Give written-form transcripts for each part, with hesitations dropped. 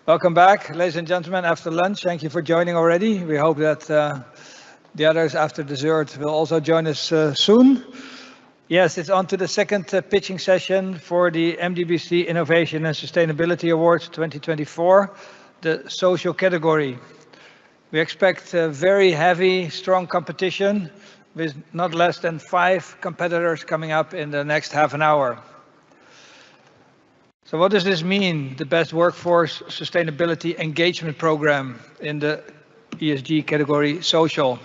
Welcome back, ladies and gentlemen, after lunch. Thank you for joining already. We hope that the others after dessert will also join us soon. Yes, it's on to the second pitching session for the MDBC Innovation and Sustainability Awards 2024, the social category. We expect a very heavy, strong competition with not less than 5 competitors coming up in the next half an hour. So what does this mean, the Best Workforce Sustainability Engagement Program in the ESG category social?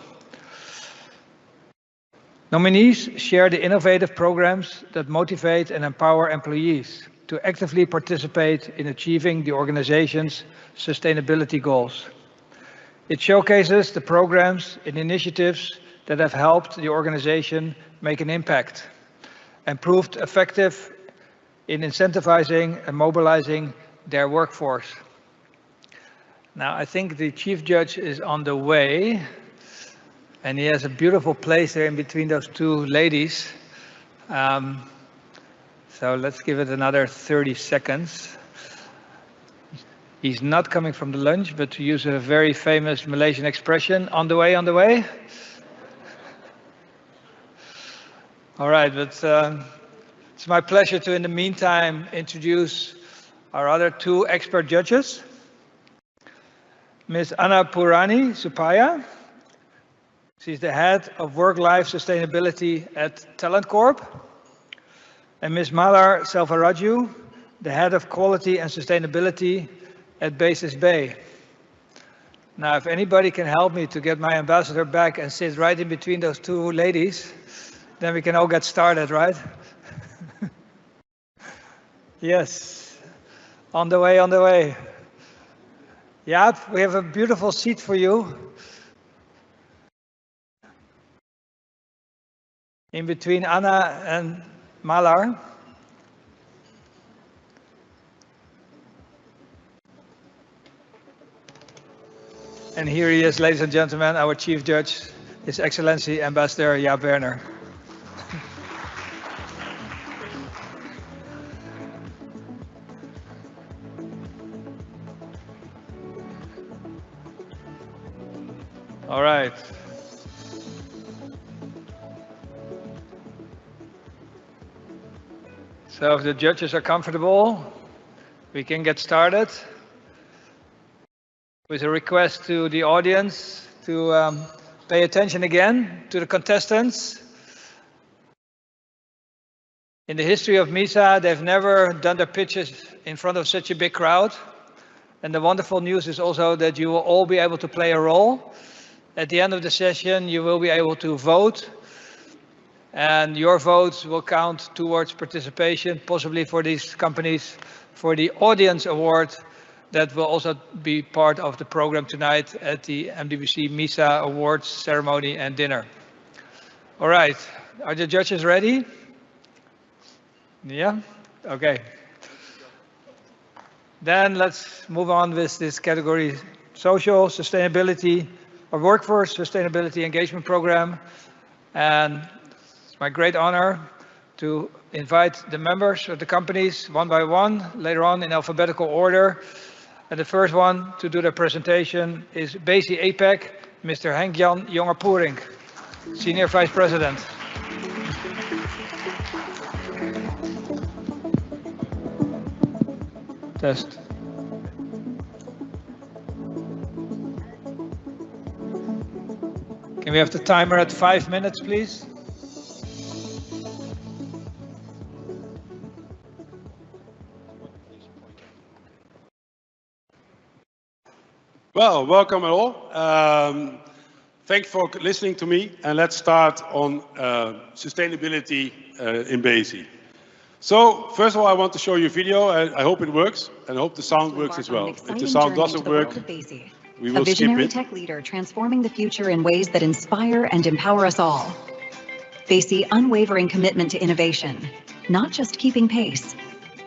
Nominees share the innovative programs that motivate and empower employees to actively participate in achieving the organization's sustainability goals. It showcases the programs and initiatives that have helped the organization make an impact and proved effective in incentivizing and mobilizing their workforce. Now, I think the chief judge is on the way, and he has a beautiful place there in between those two ladies. So let's give it another 30 seconds. He's not coming from the lunch, but to use a very famous Malaysian expression, on the way, on the way. All right, but it's my pleasure to, in the meantime, introduce our other 2 expert judges. Ms. Anna Purani Supaya. She's the head of Work-Life Sustainability at Talent Corp. And Ms. Malar Selvaraju, the head of Quality and Sustainability at Basis Bay. Now, if anybody can help me to get my ambassador back and sit right in between those 2 ladies, then we can all get started, right? Yes, on the way, on the way. Jaap, we have a beautiful seat for you. In between Anna and Malar. And here he is, ladies and gentlemen, our Chief Judge, His Excellency Ambassador Jaap Werner. All right. So if the judges are comfortable, we can get started with a request to the audience to pay attention again to the contestants. In the history of MISA, they've never done their pitches in front of such a big crowd. And the wonderful news is also that you will all be able to play a role. At the end of the session, you will be able to vote, and your votes will count towards participation, possibly for these companies, for the Audience Award that will also be part of the program tonight at the MDBC MISA Awards ceremony and dinner. All right, are the judges ready? Yeah? Okay. Then let's move on with this category, social sustainability, or workforce sustainability engagement program. And it's my great honor to invite the members of the companies one by one, later on in alphabetical order. And the first one to do the presentation is BC APAC, Mr. Henk-Jan Jongepoering, Senior Vice President. Test. Can we have the timer at 5 minutes, please? Well, welcome all. Thanks for listening to me, and let's start on sustainability in BASI. So, first of all, I want to show you a video. I hope it works, and I hope the sound works as well. If the sound doesn't work, we will skip it. A visionary tech leader transforming the future in ways that inspire and empower us all. BASI unwavering commitment to innovation, not just keeping pace.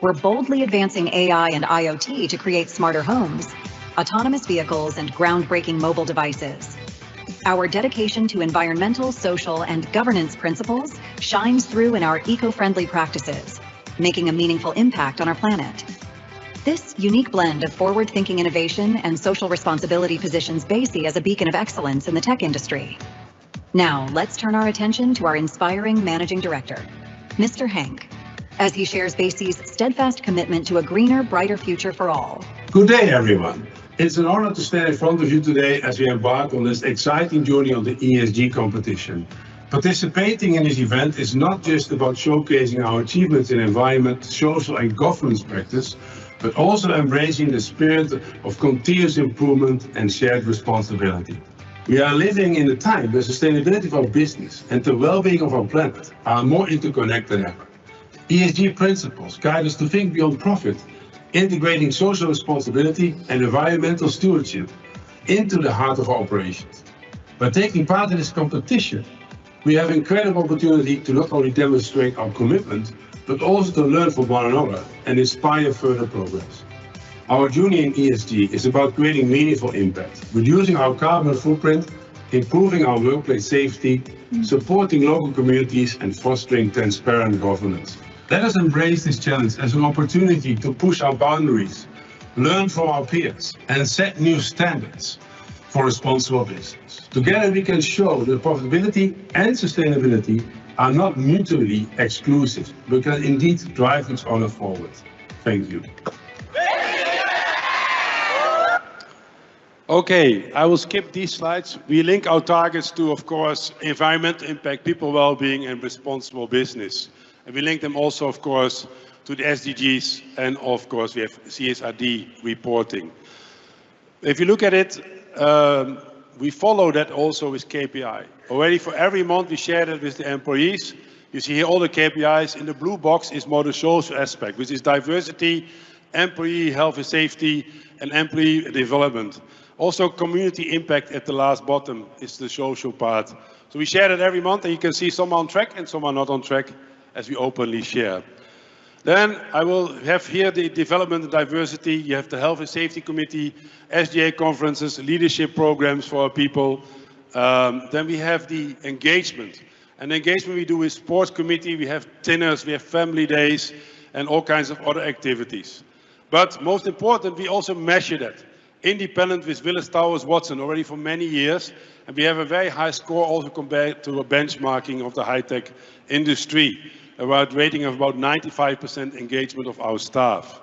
We're boldly advancing AI and IoT to create smarter homes, autonomous vehicles, and groundbreaking mobile devices. Our dedication to environmental, social, and governance principles shines through in our eco-friendly practices, making a meaningful impact on our planet. This unique blend of forward-thinking innovation and social responsibility positions BASE as a beacon of excellence in the tech industry. Now, let's turn our attention to our inspiring Managing Director, Mr. Hank, as he shares BASE's steadfast commitment to a greener, brighter future for all. Good day, everyone. It's an honor to stand in front of you today as we embark on this exciting journey of the ESG competition. Participating in this event is not just about showcasing our achievements in environment, social and governance practice, but also embracing the spirit of continuous improvement and shared responsibility. We are living in a time where sustainability of our business and the well-being of our planet are more interconnected than ever. ESG principles guide us to think beyond profit, integrating social responsibility and environmental stewardship into the heart of our operations. By taking part in this competition, we have an incredible opportunity to not only demonstrate our commitment, but also to learn from one another and inspire further progress. Our journey in ESG is about creating meaningful impact, reducing our carbon footprint, improving our workplace safety, supporting local communities, and fostering transparent governance. Let us embrace this challenge as an opportunity to push our boundaries, learn from our peers, and set new standards for responsible business. Together we can show that profitability and sustainability are not mutually exclusive, but can indeed drive each other forward. Thank you. Okay, I will skip these slides. We link our targets to, of course, environmental impact, people well-being, and responsible business. And we link them also, of course, to the SDGs, and of course we have CSRD reporting. If you look at it, we follow that also with KPI. Already for every month we share that with the employees. You see here all the KPIs. In the blue box is more the social aspect, which is diversity, employee health and safety, and employee development. Also community impact at the last bottom is the social part. So we share that every month, and you can see some are on track and some are not on track as we openly share. Then I will have here the development and diversity. You have the health and safety committee, SGA conferences, leadership programs for our people. Then we have the engagement. And the engagement we do with sports committee, we have dinners, we have family days, and all kinds of other activities. But most important, we also measure that. Independent with Willis Towers Watson already for many years. And we have a very high score also compared to a benchmarking of the high-tech industry. About rating of about 95% engagement of our staff.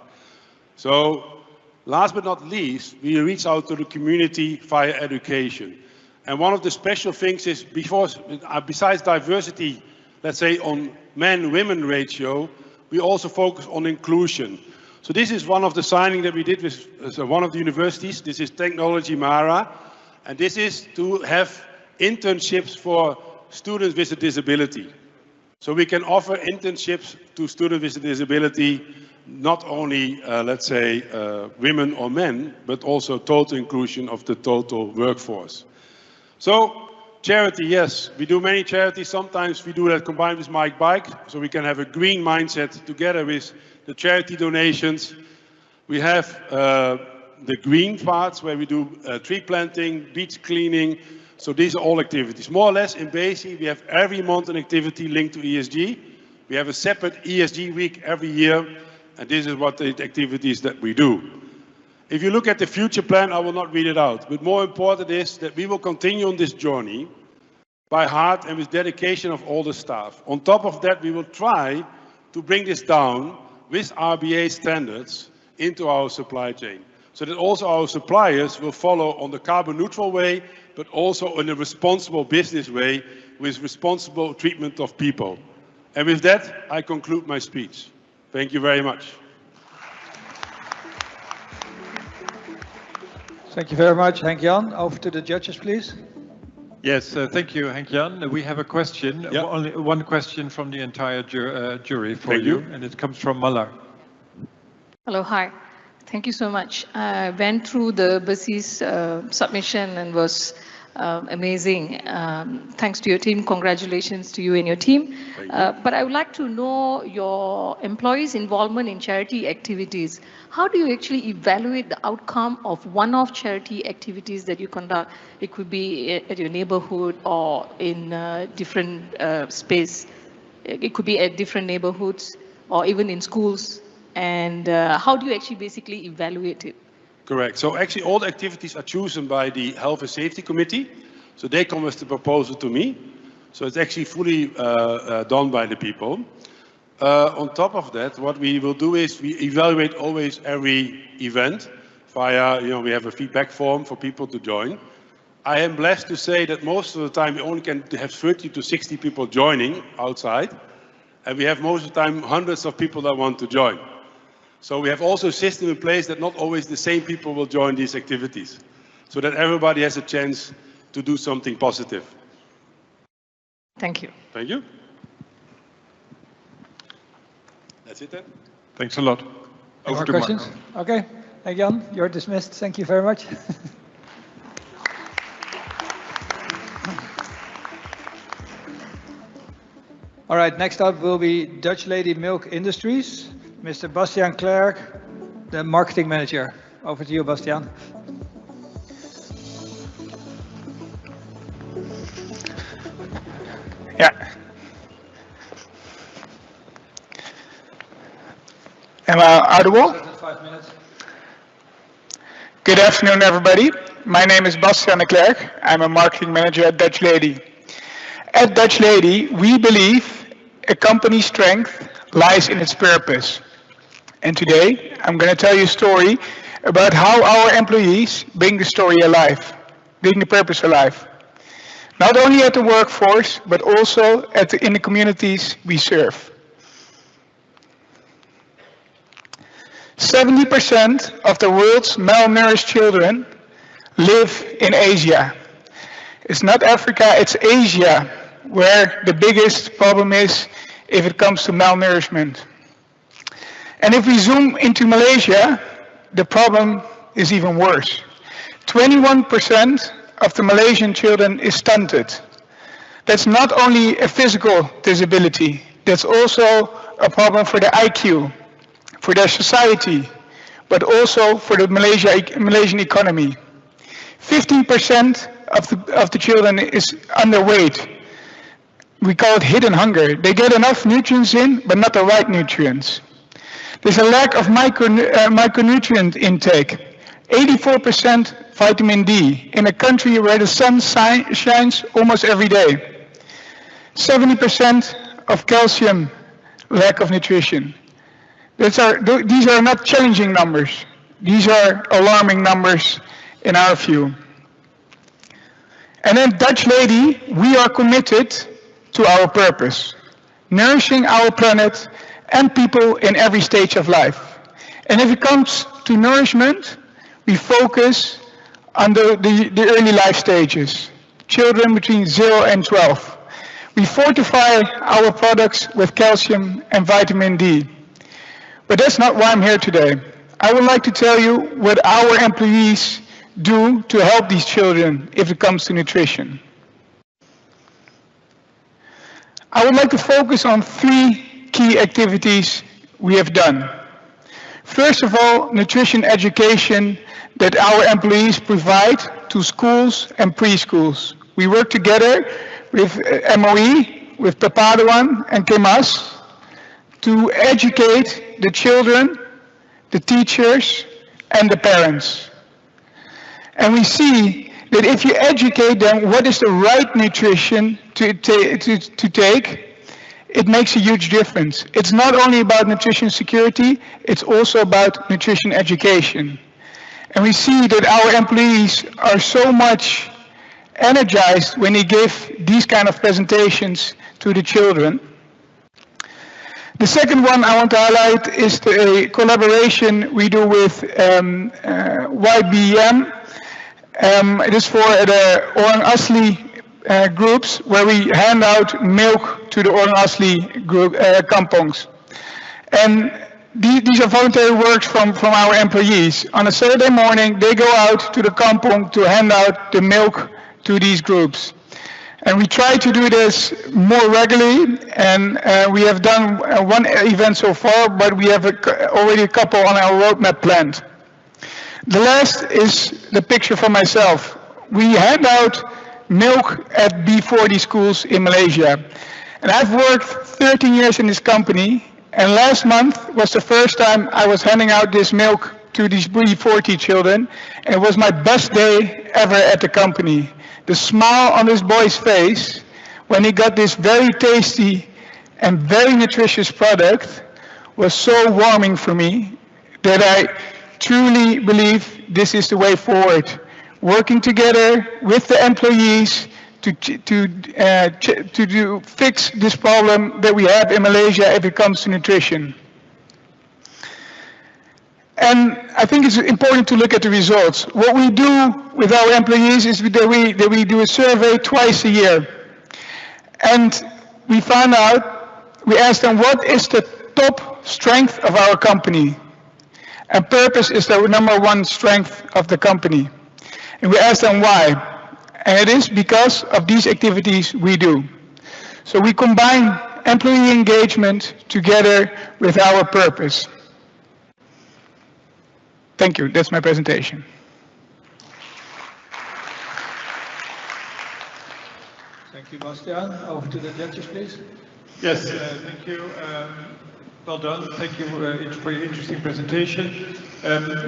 So last but not least, we reach out to the community via education. And one of the special things is, besides diversity, let's say on men-women ratio, we also focus on inclusion. So this is one of the signing that we did with one of the universities. This is Technology Mara. And this is to have internships for students with a disability. So we can offer internships to students with a disability, not only, let's say, women or men, but also total inclusion of the total workforce. So charity, yes, we do many charities. Sometimes we do that combined with Mike Bike, so we can have a green mindset together with the charity donations. We have the green parts where we do tree planting, beach cleaning. So these are all activities. More or less in BASE, we have every month an activity linked to ESG. We have a separate ESG week every year, and this is what the activities that we do. If you look at the future plan, I will not read it out, but more important is that we will continue on this journey by heart and with dedication of all the staff. On top of that, we will try to bring this down with RBA standards into our supply chain, so that also our suppliers will follow on the carbon neutral way, but also in a responsible business way with responsible treatment of people. And with that, I conclude my speech. Thank you very much. Thank you very much, Henk-Jan. Over to the judges, please. Yes, thank you, Henk-Jan. We have a question, only one question from the entire jury for you, and it comes from Malar. Hello, hi. Thank you so much. I went through the BASE's submission and was amazing. Thanks to your team. Congratulations to you and your team. But I would like to know your employees' involvement in charity activities. How do you actually evaluate the outcome of one-off charity activities that you conduct? It could be at your neighborhood or in different space. It could be at different neighborhoods. or even in schools? And how do you actually basically evaluate it? Correct. So actually all the activities are chosen by the Health and Safety Committee. So they come with the proposal to me. So it's actually fully done by the people. On top of that, what we will do is we evaluate always every event via, we have a feedback form for people to join. I am blessed to say that most of the time we only can have 30 to 60 people joining outside. And we have most of the time hundreds of people that want to join. So we have also a system in place that not always the same people will join these activities. So that everybody has a chance to do something positive. Thank you. Thank you. That's it then. Thanks a lot. More questions? Okay. Thank you, Jan. You're dismissed. Thank you very much. All right, next up will be Dutch Lady Milk Industries, Mr. Bastiaan Klerk, the marketing manager. Over to you, Bastiaan. Yeah. Am I audible? 5 minutes. Good afternoon, everybody. My name is Bastiaan de Klerk. I'm a marketing manager at Dutch Lady. At Dutch Lady, we believe a company's strength lies in its purpose. And today, I'm going to tell you a story about how our employees bring the story alive, bring the purpose alive. Not only at the workforce, but also in the communities we serve. 70% of the world's malnourished children live in Asia. It's not Africa, it's Asia, where the biggest problem is if it comes to malnourishment. And if we zoom into Malaysia, the problem is even worse. 21% of the Malaysian children is stunted. That's not only a physical disability, that's also a problem for the IQ, for their society, but also for the Malaysian economy. 15% of the children is underweight. We call it hidden hunger. They get enough nutrients in, but not the right nutrients. There's a lack of micronutrient intake. 84% vitamin D in a country where the sun shines almost every day. 70% of calcium lack of nutrition. These are not challenging numbers. These are alarming numbers in our view. And at Dutch Lady, we are committed to our purpose, nourishing our planet and people in every stage of life. And if it comes to nourishment, we focus on the early life stages, children between 0 and 12. We fortify our products with calcium and vitamin D. But that's not why I'm here today. I would like to tell you what our employees do to help these children if it comes to nutrition. I would like to focus on 3 key activities we have done. First of all, nutrition education that our employees provide to schools and preschools. We work together with MOE, with Papadoan and Kemas to educate the children, the teachers, and the parents. And we see that if you educate them what is the right nutrition to take, it makes a huge difference. It's not only about nutrition security, it's also about nutrition education. And we see that our employees are so much energized when they give these kind of presentations to the children. The second one I want to highlight is the collaboration we do with YBM. It is for the Orang Asli groups where we hand out milk to the Orang Asli group, kampongs. And these are voluntary works from our employees. On a Saturday morning, they go out to the kampong to hand out the milk to these groups. And we try to do this more regularly, and we have done one event so far, but we have already a couple on our roadmap planned. The last is the picture for myself. We hand out milk at B40 schools in Malaysia. And I've worked 13 years in this company, And last month was the first time I was handing out this milk to these B40 children, and it was my best day ever at the company. The smile on this boy's face when he got this very tasty and very nutritious product was so warming for me that I truly believe this is the way forward. Working together with the employees to fix this problem that we have in Malaysia if it comes to nutrition. And I think it's important to look at the results. What we do with our employees is that we do a survey twice a year. And we found out, we asked them what is the top strength of our company. And purpose is the #1 strength of the company. And we asked them why. And it is because of these activities we do. So we combine employee engagement together with our purpose. Thank you. That's my presentation. Thank you, Bastiaan. Over to the judges, please. Yes, thank you. Well done. Thank you for your interesting presentation.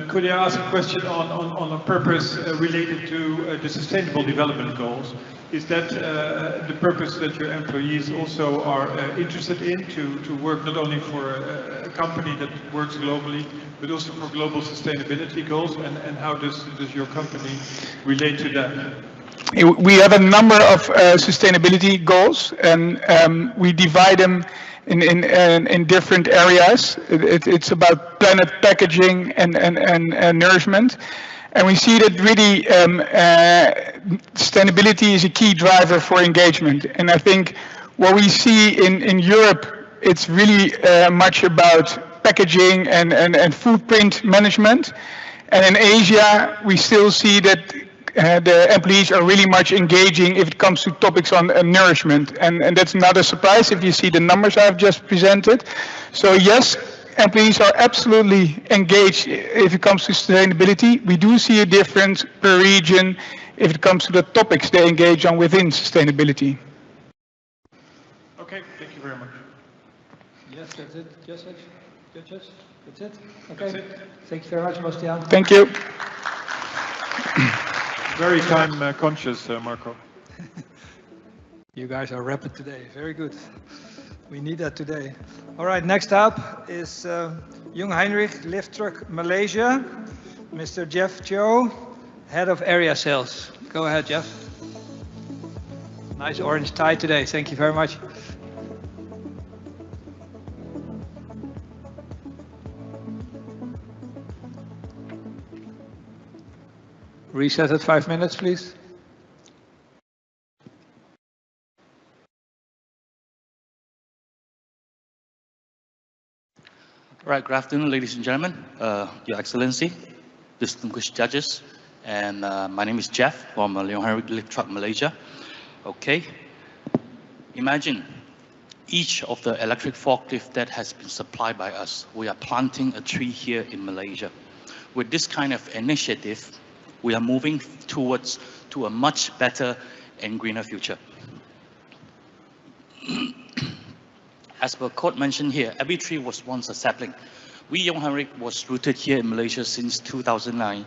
Could I ask a question on a purpose related to the Sustainable Development Goals? Is that the purpose that your employees also are interested in, to work not only for a company that works globally, but also for global sustainability goals? And how does your company relate to that? We have a number of sustainability goals, and we divide them in different areas. It's about planet, packaging, and nourishment. And we see that really sustainability is a key driver for engagement. And I think what we see in Europe, it's really much about packaging and footprint management. And in Asia, we still see that the employees are really much engaging if it comes to topics on nourishment. And that's not a surprise if you see the numbers I've just presented. So yes, employees are absolutely engaged if it comes to sustainability. We do see a difference per region if it comes to the topics they engage on within sustainability. Okay, thank you very much. Yes, that's it. Yes, judges? That's it? Okay. That's it. Thank you very much, Bastiaan. Thank you. Very time conscious, Marco. You guys are rapid today. Very good. We need that today. All right, next up is Jung Heinrich, Lift Truck Malaysia, Mr. Jeff Cho, Head of Area Sales. Go ahead, Jeff. Nice orange tie today. Thank you very much. Reset at 5 minutes, please. Right, good afternoon, ladies and gentlemen, Your Excellency, distinguished judges, and my name is Jeff from Jung Heinrich Lift Truck Malaysia. Okay, imagine each of the electric forklift that has been supplied by us. We are planting a tree here in Malaysia. With this kind of initiative, we are moving towards a much better and greener future. As per quote mentioned here, every tree was once a sapling. We, Jung Heinrich, was rooted here in Malaysia since 2009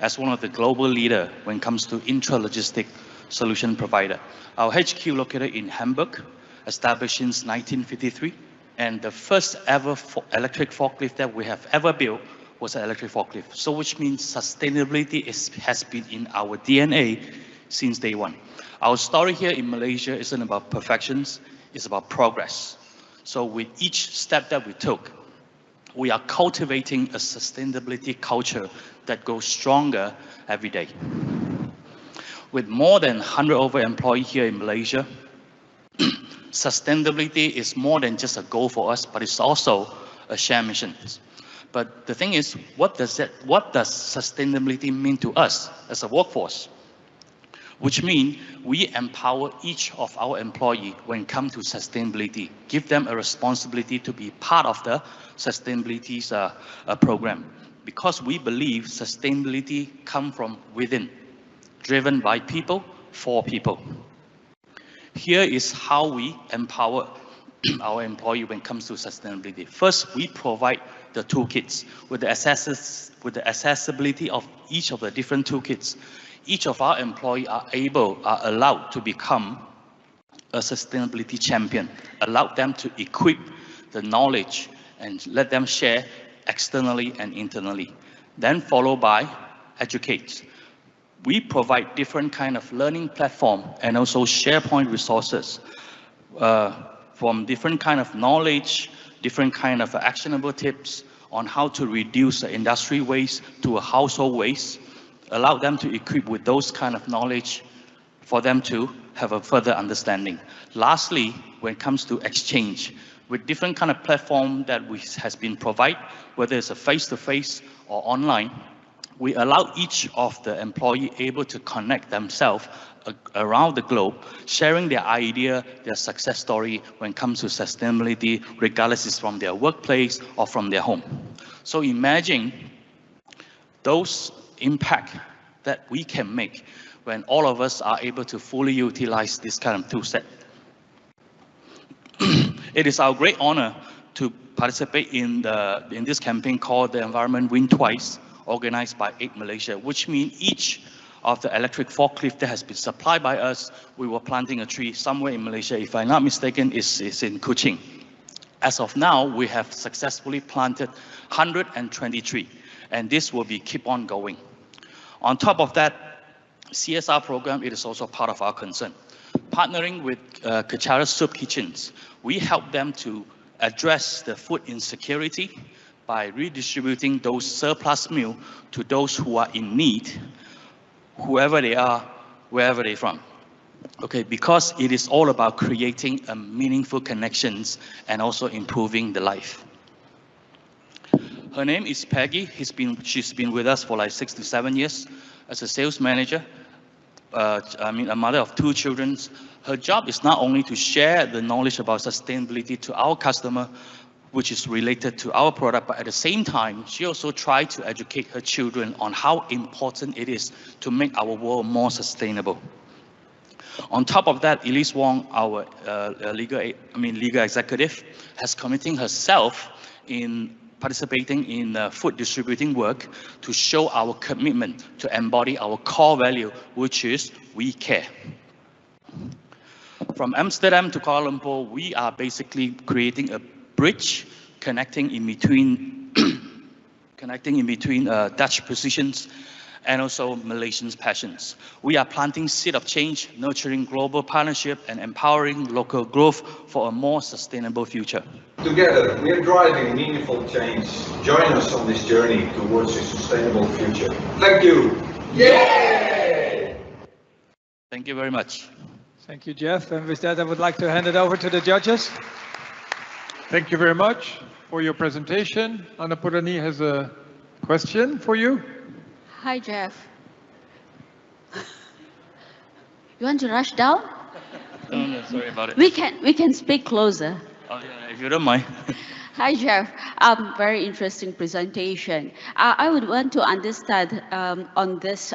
as one of the global leader when it comes to intra-logistic solution provider. Our HQ located in Hamburg, established since 1953, and the first ever electric forklift that we have ever built was an electric forklift. So which means sustainability has been in our DNA since day one. Our story here in Malaysia isn't about perfections, it's about progress. So with each step that we took, we are cultivating a sustainability culture that goes stronger every day. With more than 100 over employees here in Malaysia, sustainability is more than just a goal for us, but it's also a shared mission. But the thing is, what does sustainability mean to us as a workforce? Which means we empower each of our employees when it comes to sustainability, give them a responsibility to be part of the sustainability program. Because we believe sustainability comes from within, driven by people, for people. Here is how we empower our employee when it comes to sustainability. First, we provide the toolkits with the accessibility of each of the different toolkits. Each of our employees are allowed to become a sustainability champion, allow them to equip the knowledge and let them share externally and internally. Then followed by educate. We provide different kind of learning platform and also SharePoint resources from different kind of knowledge, different kind of actionable tips on how to reduce the industry waste to a household waste, allow them to equip with those kind of knowledge for them to have a further understanding. Lastly, when it comes to exchange, with different kind of platform that has been provided, whether it's a face-to-face or online, we allow each of the employee able to connect themselves around the globe, sharing their idea, their success story when it comes to sustainability, regardless it's from their workplace or from their home. So imagine those impact that we can make when all of us are able to fully utilize this kind of tool set. It is our great honor to participate in this campaign called the Environment Win Twice, organized by 8 Malaysia, which means each of the electric forklift that has been supplied by us, we were planting a tree somewhere in Malaysia. If I'm not mistaken, it's in Kuching. As of now, we have successfully planted 123, and this will be keep on going. On top of that, CSR program, it is also part of our concern. Partnering with Kechara Soup Kitchens, we help them to address the food insecurity by redistributing those surplus meal to those who are in need, whoever they are, wherever they're from. Okay, because it is all about creating a meaningful connections and also improving the life. Her name is Peggy. She's been with us for like 6 to 7 years as a sales manager. A mother of 2 children. Her job is not only to share the knowledge about sustainability to our customer, which is related to our product, but at the same time, she also tried to educate her children on how important it is to make our world more sustainable. On top of that, Elise Wong, our legal executive, has committing herself in participating in food distributing work to show our commitment to embody our core value, which is we care. From Amsterdam to Kuala Lumpur, we are basically creating a bridge connecting in between Dutch positions and also Malaysians' passions. We are planting seed of change, nurturing global partnership and empowering local growth for a more sustainable future. Together, we are driving meaningful change. Join us on this journey towards a sustainable future. Thank you. Yay! Thank you very much. Thank you, Jeff. And with that, I would like to hand it over to the judges. Thank you very much for your presentation. Anna Purani has a question for you. Hi, Jeff. You want to rush down? No, sorry about it. We can speak closer. Oh, yeah, if you don't mind. Hi, Jeff. Very interesting presentation. I would want to understand on this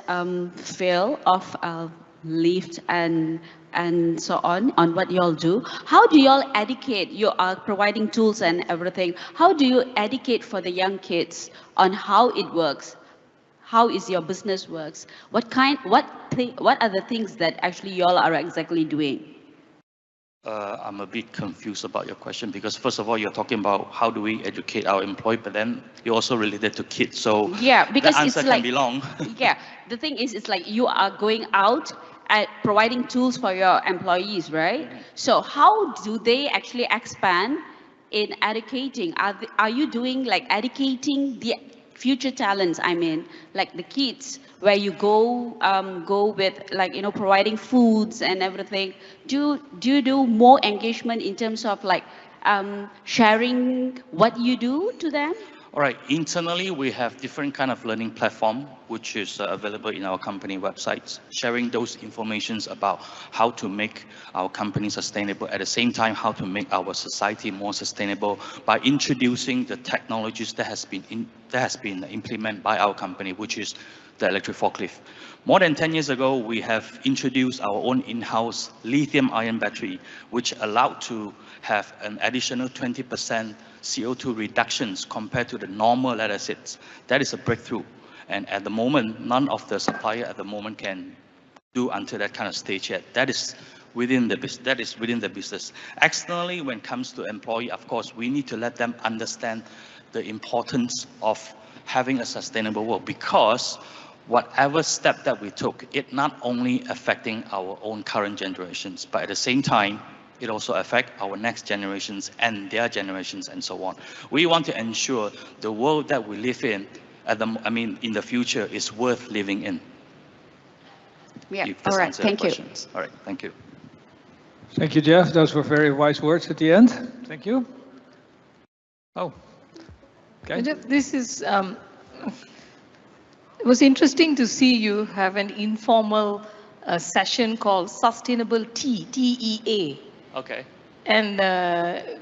field of lift and so on what you all do. How do you all educate? You are providing tools and everything. How do you educate for the young kids on how it works? How is your business works? What are the things that actually you all are exactly doing? I'm a bit confused about your question because first of all, you're talking about how do we educate our employee, but then you're also related to kids. So yeah, because the answer it's like, can be long. Yeah, the thing is, it's like you are going out at providing tools for your employees, right? So how do they actually expand in educating? Are you doing like educating the future talents? I mean, like the kids, where you go with like, you know, providing foods and everything. Do you do more engagement in terms of like sharing what you do to them? All right, internally we have different kind of learning platform which is available in our company websites, sharing those informations about how to make our company sustainable, at the same time how to make our society more sustainable by introducing the technologies that has been implemented by our company, which is the electric forklift. More than 10 years ago, we have introduced our own in-house lithium-ion battery, which allowed to have an additional 20% CO2 reductions compared to the normal lead acids. That is a breakthrough. And at the moment, none of the supplier at the moment can do until that kind of stage yet. That is within the business. Externally, when it comes to employee, of course, we need to let them understand the importance of having a sustainable world, because whatever step that we took, it not only affecting our own current generations, but at the same time, it also affects our next generations and their generations and so on. We want to ensure the world that we live in, in the future, is worth living in. Yeah, all right, thank you. All right, thank you. Thank you, Jeff. Those were very wise words at the end. Thank you. Oh, okay. Jeff, this is, it was interesting to see you have an informal session called Sustainable Tea, TEA. Okay. And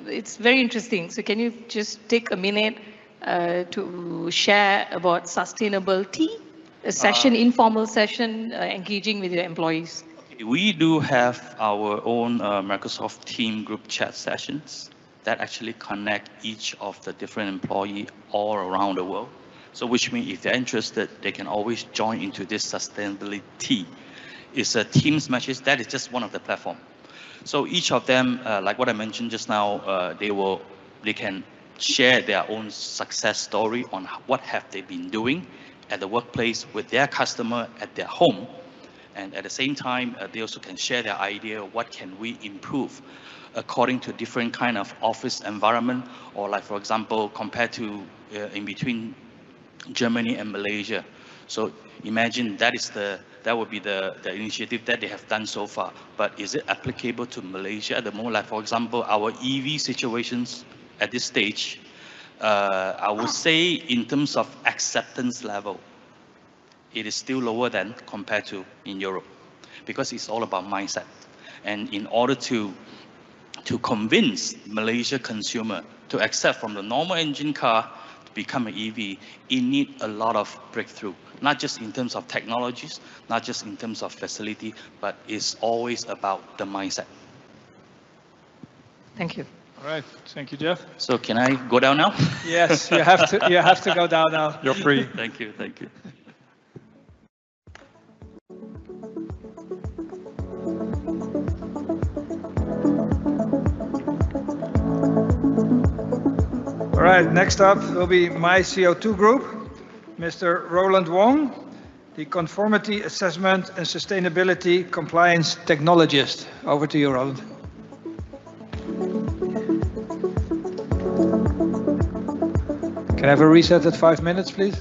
it's very interesting. So can you just take a minute to share about Sustainable Tea? A session, informal session, engaging with your employees. We do have our own Microsoft Team group chat sessions that actually connect each of the different employees all around the world. So which means if they're interested, they can always join into this sustainability. It's a Teams message. That is just one of the platforms. So each of them, like what I mentioned just now, they can share their own success story on what have they been doing at the workplace with their customer at their home. And at the same time, they also can share their idea, what can we improve according to different kind of office environment, or like, for example, compared to in between Germany and Malaysia. So imagine that would be the initiative that they have done so far. But is it applicable to Malaysia at the moment? Like, for example, our EV situations at this stage, I would say in terms of acceptance level, it is still lower than compared to in Europe, because it's all about mindset. And in order to convince Malaysia consumer to accept from the normal engine car to become an EV, it needs a lot of breakthrough, not just in terms of technologies, not just in terms of facility, but it's always about the mindset. Thank you. All right, thank you, Jeff. So can I go down now? Yes, you have to. You have to go down now. You're free. Thank you. Thank you. All right, next up will be my CO2 group, Mr. Roland Wong, the Conformity Assessment and Sustainability Compliance Technologist. Over to you, Roland. Can I have a reset at 5 minutes, please?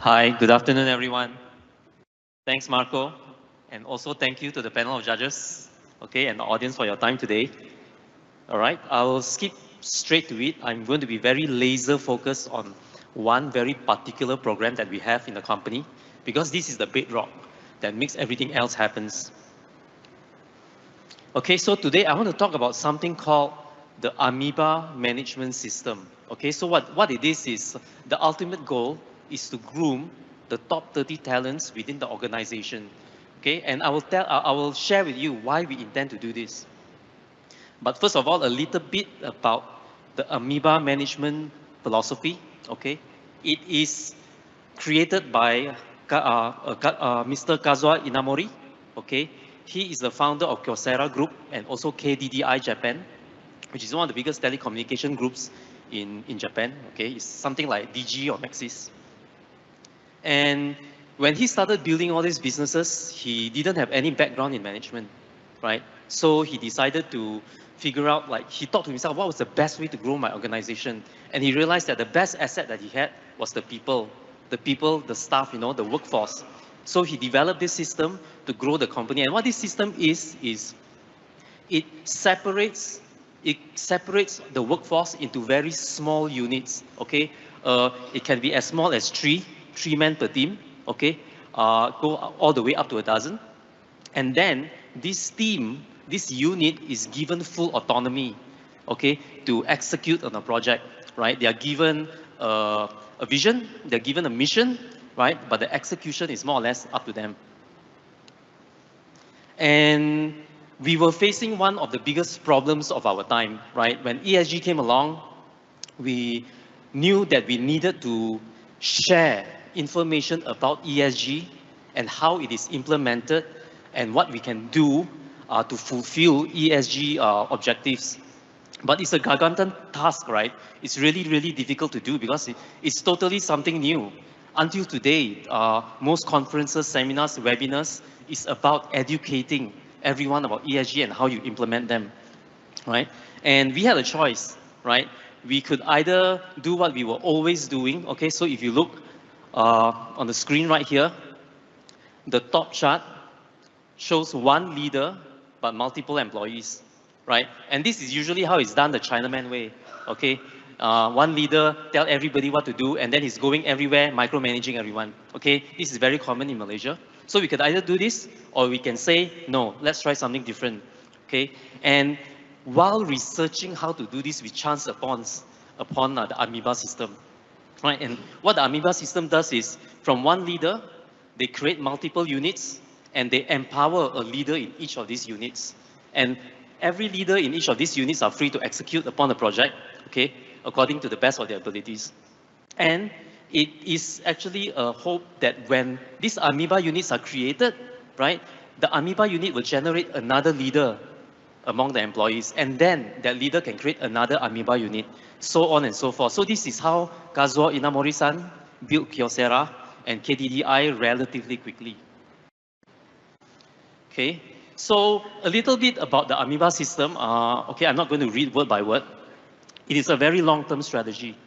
Hi, good afternoon, everyone. Thanks, Marco. And also thank you to the panel of judges, okay, and the audience for your time today. All right, I'll skip straight to it. I'm going to be very laser focused on one very particular program that we have in the company, because this is the bedrock that makes everything else happens. Okay, so today I want to talk about something called the Amoeba Management System. Okay, so what it is the ultimate goal is to groom the top 30 talents within the organization. Okay, and I will share with you why we intend to do this. But first of all, a little bit about the Amoeba Management philosophy. Okay, it is created by Mr. Kazuo Inamori. Okay, he is the founder of Kyocera Group and also KDDI Japan, which is one of the biggest telecommunication groups in Japan. Okay, it's something like DG or Maxis. And when he started building all these businesses, he didn't have any background in management, right? So he decided to figure out, like, he thought to himself, what was the best way to grow my organization? And he realized that the best asset that he had was the people, the staff, you know, the workforce. So he developed this system to grow the company. And what this system is it separates the workforce into very small units, okay? It can be as small as three men per team, okay? Go all the way up to a dozen. And then this team this unit is given full autonomy, okay, to execute on a project, right? They are given a vision, they're given a mission, right? But the execution is more or less up to them. And we were facing one of the biggest problems of our time, right? When ESG came along, we knew that we needed to share information about ESG and how it is implemented and what we can do to fulfill ESG objectives. But it's a gargantuan task, right? It's really, really difficult to do because it's totally something new. Until today, most conferences, seminars, webinars is about educating everyone about ESG and how you implement them, right? And we had a choice, right? We could either do what we were always doing, okay? So if you look on the screen right here, the top chart shows one leader, but multiple employees, right? And this is usually how it's done the Chinaman way, okay? One leader tell everybody what to do, and then he's going everywhere, micromanaging everyone, okay? This is very common in Malaysia. So we could either do this, or we can say, no, let's try something different, okay? And while researching how to do this, we chanced upon the Amoeba system, right? And what the Amoeba system does is, from one leader, they create multiple units, and they empower a leader in each of these units. And every leader in each of these units are free to execute upon the project, okay, according to the best of their abilities. And it is actually a hope that when these Amoeba units are created, right, the Amoeba unit will generate another leader among the employees, and then that leader can create another Amoeba unit, so on and so forth. So this is how Kazuo Inamori-san built Kyocera and KDDI relatively quickly. Okay, so a little bit about the Amoeba system. Okay, I'm not going to read word by word. It is a very long-term strategy.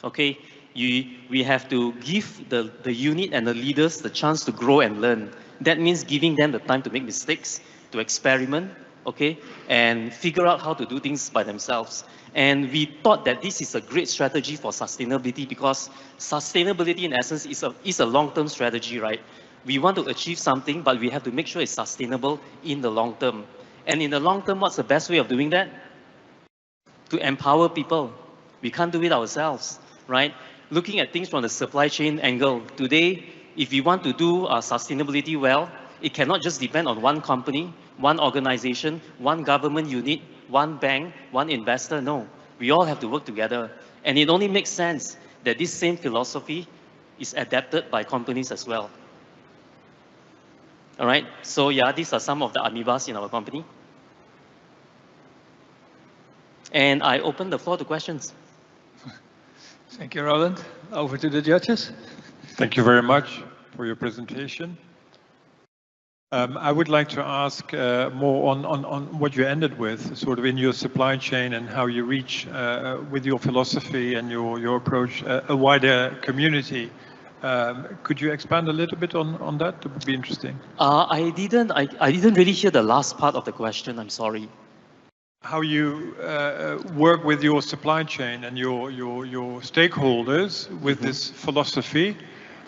Okay, we have to give the unit and the leaders the chance to grow and learn. That means giving them the time to make mistakes, to experiment, okay, and figure out how to do things by themselves. And we thought that this is a great strategy for sustainability, because sustainability in essence is a long-term strategy, right? We want to achieve something, but we have to make sure it's sustainable in the long term. And in the long term, what's the best way of doing that? To empower people. We can't do it ourselves, right? Looking at things from the supply chain angle, today, if we want to do sustainability well, it cannot just depend on one company, one organization, one government unit, one bank, one investor. No, we all have to work together. And it only makes sense that this same philosophy is adapted by companies as well. All right, so yeah, these are some of the amoebas in our company. And I open the floor to questions. Thank you, Roland. Over to the judges. Thank you very much for your presentation. I would like to ask more on what you ended with, sort of in your supply chain and how you reach, with your philosophy and your approach, a wider community. Could you expand a little bit on that? That would be interesting. I didn't really hear the last part of the question. I'm sorry. How you work with your supply chain and your stakeholders with this philosophy.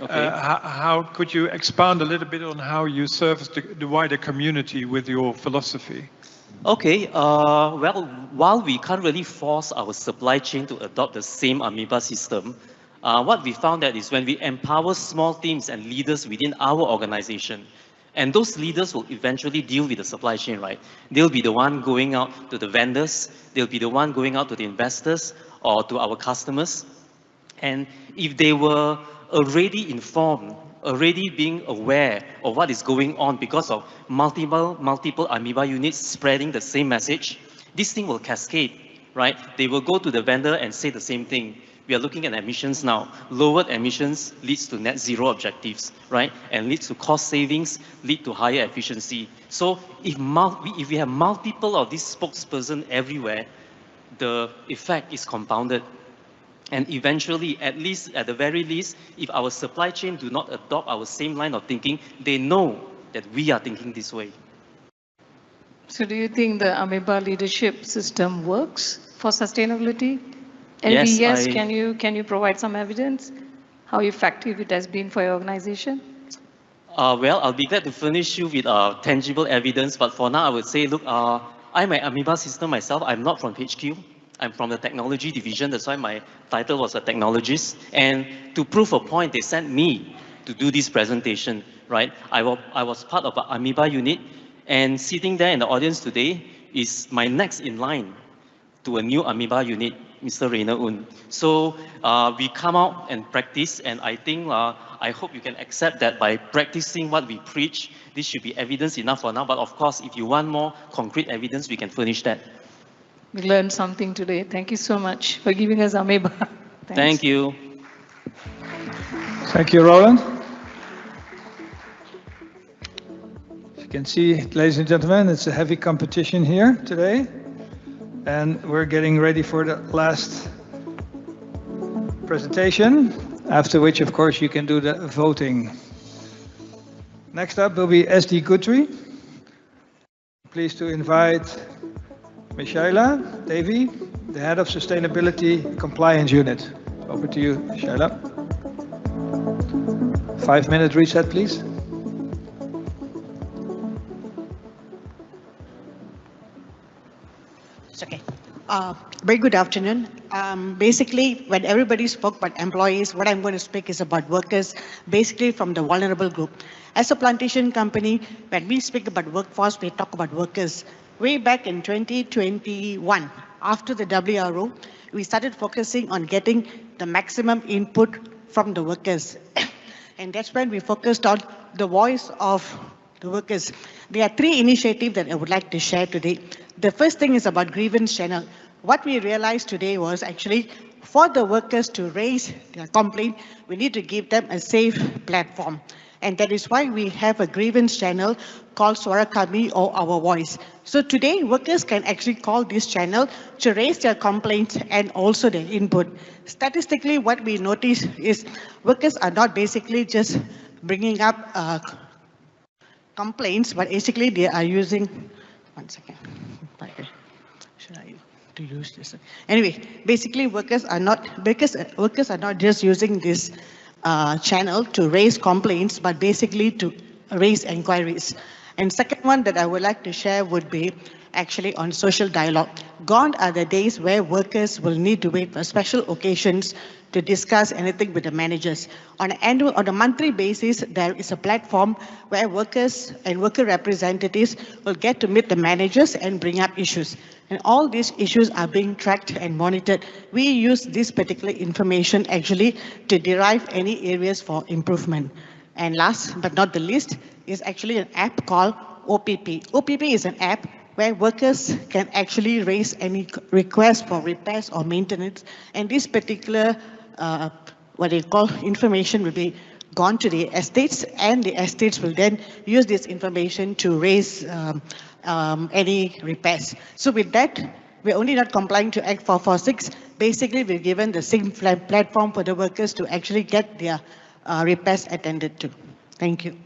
Okay. How could you expand a little bit on how you service the wider community with your philosophy? Okay, well, while we can't really force our supply chain to adopt the same Amoeba system, what we found that is when we empower small teams and leaders within our organization, and those leaders will eventually deal with the supply chain, right? They'll be the one going out to the vendors, they'll be the one going out to the investors or to our customers. And if they were already informed, already being aware of what is going on because of multiple Amoeba units spreading the same message, this thing will cascade, right? They will go to the vendor and say the same thing. We are looking at emissions now. Lowered emissions leads to net zero objectives, right? And leads to cost savings, lead to higher efficiency. So if we have multiple of these spokespersons everywhere, the effect is compounded. And eventually, at the very least, if our supply chain do not adopt our same line of thinking, they know that we are thinking this way. So do you think the Amoeba leadership system works for sustainability? And yes, can you provide some evidence how effective it has been for your organization? Well, I'll be glad to furnish you with tangible evidence, but for now I would say, look, I'm an Amoeba system myself. I'm not from HQ. I'm from the technology division. That's why my title was a technologist. And to prove a point, they sent me to do this presentation, right? I was part of an Amoeba unit, and sitting there in the audience today is my next in line to a new Amoeba unit, Mr. Rainer Un. So we come out and practice, and I think I hope you can accept that by practicing what we preach, this should be evidence enough for now. But of course, if you want more concrete evidence, we can furnish that. We learned something today. Thank you so much for giving us Amoeba. Thank you. Thank you, Roland. As you can see, ladies and gentlemen, it's a heavy competition here today. And we're getting ready for the last presentation, after which, of course, you can do the voting. Next up will be SD Guthrie. Pleased to invite Michaela Davy, the Head of Sustainability Compliance Unit. Over to you, Michaela. 5-minute reset, please. It's okay. Very good afternoon. Basically, when everybody spoke about employees, what I'm going to speak is about workers, basically from the vulnerable group. As a plantation company, when we speak about workforce, we talk about workers. Way back in 2021, after the WRO, we started focusing on getting the maximum input from the workers. And that's when we focused on the voice of the workers. There are 3 initiatives that I would like to share today. The first thing is about grievance channel. What we realized today was actually for the workers to raise their complaint, we need to give them a safe platform. And that is why we have a grievance channel called Suara Kami or Our Voice. So today, workers can actually call this channel to raise their complaints and also their input. Statistically, what we notice is workers are not basically just bringing up complaints, but basically they are using, one second, should I to use this? Anyway, basically workers are not just using this channel to raise complaints, but basically to raise inquiries. And second one that I would like to share would be actually on social dialogue. Gone are the days where workers will need to wait for special occasions to discuss anything with the managers. On a monthly basis, there is a platform where workers and worker representatives will get to meet the managers and bring up issues. And all these issues are being tracked and monitored. We use this particular information actually to derive any areas for improvement. And last but not the least is actually an app called OPP. OPP is an app where workers can actually raise any request for repairs or maintenance. And this particular, what they call information will be gone to the estates, and the estates will then use this information to raise any repairs. So with that, we're only not complying to Act 446. Basically, we're given the same platform for the workers to actually get their repairs attended to. Thank you.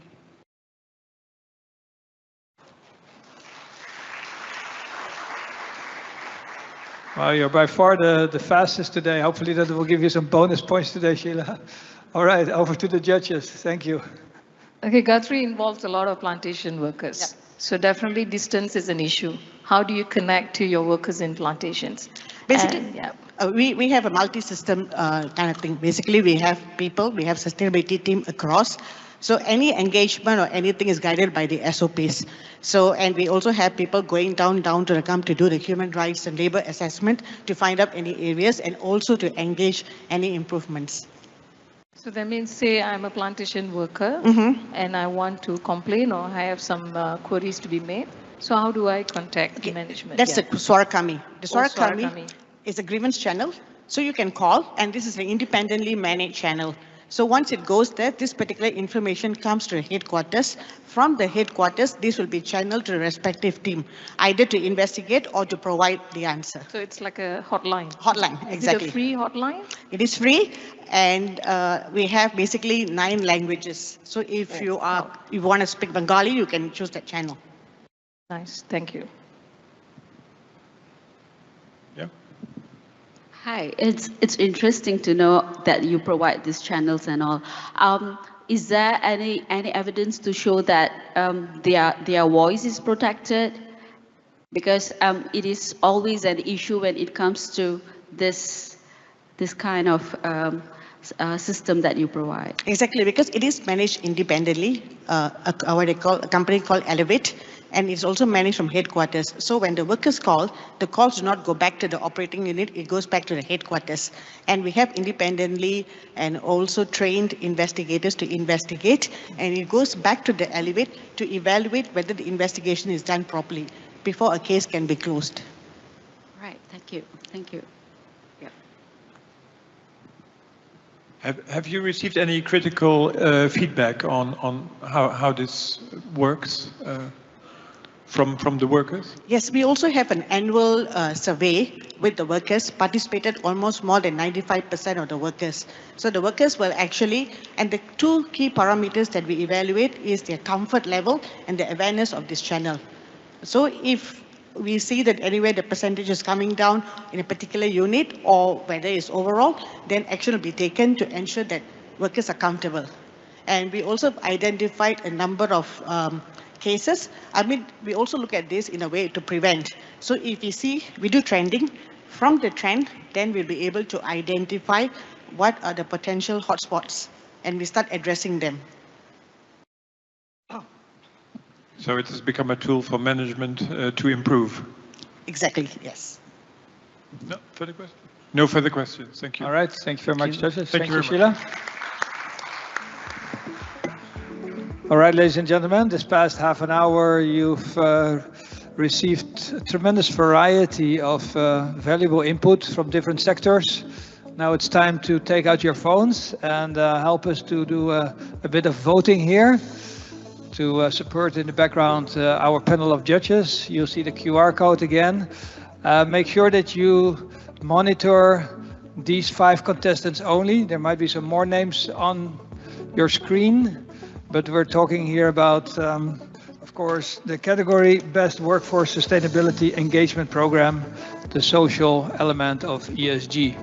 Well, you're by far the fastest today. Hopefully that will give you some bonus points today, Sheila. All right, over to the judges. Thank you. Okay, Guthrie involves a lot of plantation workers. Yep. So definitely distance is an issue. How do you connect to your workers in plantations? Basically, we have a multi-system kind of thing. Basically, we have people, we have sustainability team across. So any engagement or anything is guided by the SOPs. So, and we also have people going down to the camp to do the human rights and labor assessment to find out any areas and also to engage any improvements. So that means, say I'm a plantation worker and I want to complain or I have some queries to be made. So how do I contact management? That's the Suara Kami. The Suara Kami is a grievance channel. So you can call, and this is an independently managed channel. So once it goes there, this particular information comes to the headquarters. From the headquarters, this will be channeled to the respective team, either to investigate or to provide the answer. So it's like a hotline? Hotline, exactly. Is it a free hotline? It is free, and we have basically 9 languages. So if you want to speak Bengali, you can choose that channel. Nice, thank you. Hi, it's interesting to know that you provide these channels and all. is there any evidence to show that their voice is protected? Because it is always an issue when it comes to this kind of system that you provide. Exactly, because it is managed independently, a company called Elevate, and it's also managed from headquarters. So when the workers call, the calls do not go back to the operating unit, it goes back to the headquarters. And we have independently and also trained investigators to investigate, and it goes back to the Elevate to evaluate whether the investigation is done properly before a case can be closed. Right, thank you, thank you. Have you received any critical feedback on how this works from the workers? Yes, we also have an annual survey with the workers, participated almost more than 95% of the workers. So the workers will actually, and the two key parameters that we evaluate is their comfort level and the awareness of this channel. So if we see that anywhere the percentage is coming down in a particular unit or whether it's overall, then action will be taken to ensure that workers are comfortable. And we also identified a number of cases. I mean, we also look at this in a way to prevent. So if we see, we do trending, from the trend, then we'll be able to identify what are the potential hotspots and we start addressing them. So it has become a tool for management to improve. Exactly, yes. No further questions? No further questions. Thank you. All right. Thank you very much, judges. Thank you very Sheila. All right, ladies and gentlemen, this past half an hour, you've received a tremendous variety of valuable input from different sectors. Now it's time to take out your phones and help us to do a bit of voting here. To support in the background our panel of judges. You'll see the QR code again. Make sure that you monitor these 5 contestants only. There might be some more names on your screen, but we're talking here about, of course, the category Best Workforce Sustainability Engagement Program, the social element of ESG.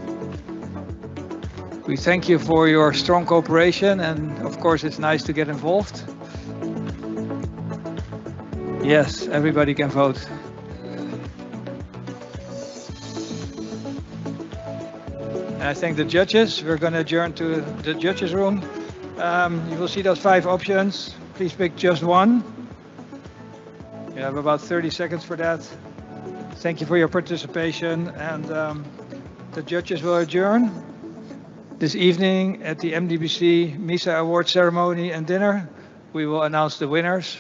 We thank you for your strong cooperation, and of course it's nice to get involved. Yes, everybody can vote. And I thank the judges. We're going to adjourn to the judges' room. You will see those 5 options. Please pick just one. You have about 30 seconds for that. Thank you for your participation, and the judges will adjourn. This evening at the MDBC MISA Award Ceremony and Dinner, we will announce the winners.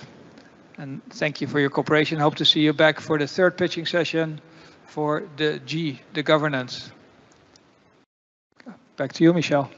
And thank you for your cooperation. Hope to see you back for the 3rd pitching session for the G, the governance. Back to you, Michelle.